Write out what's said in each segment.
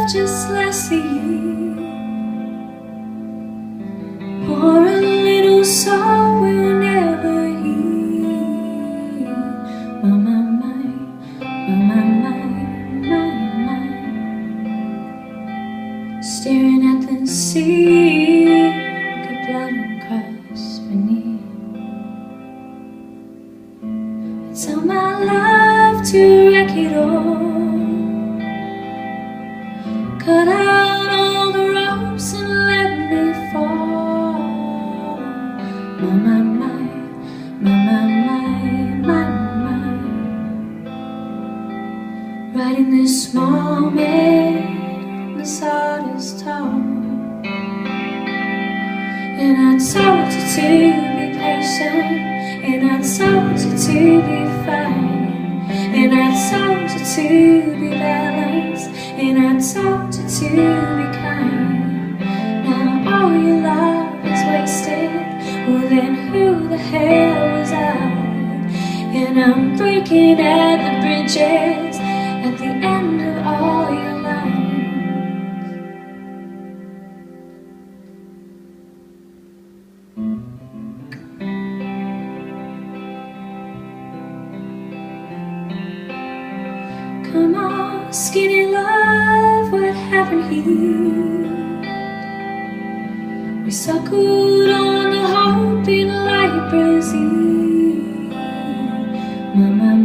just last a year. Pour a little song we'll never hear. My, my. Staring at the sea, good blood and crust beneath. It's all my love to wreck it all. Cut out all the ropes and let me fall. My. Right in this moment, this heart is torn. And I told you to be patient, and I told you to be fine, and I told you to be balanced, and I told you to be kind. Now all your love is wasted. Well then who the hell was I? And I'm breaking at the bridges at the end of all your Come on, skinny love, what happened here? We suckled on the hope in light Brazil. My.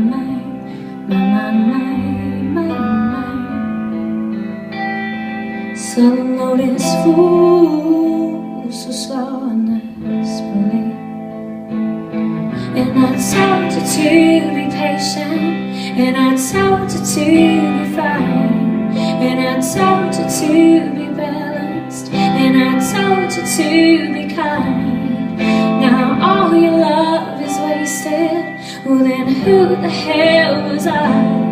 Sun lotus full, so slow and disbelief. And I told you to be patient, and I told you to be fine, and I told you to be balanced, and I told you to be kind. Now all your love is wasted. Well then who the hell was I?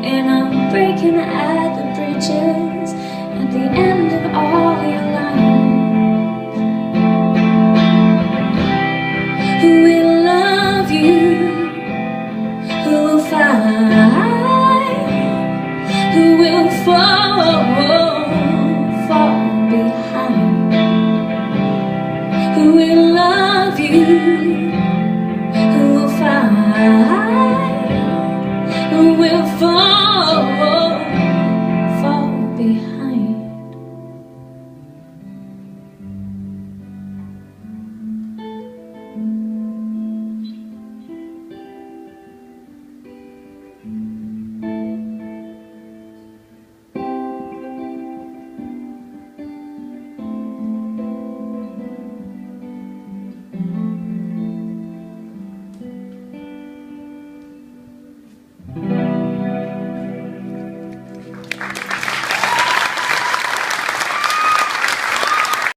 And I'm breaking at the bridges at the end of all your life.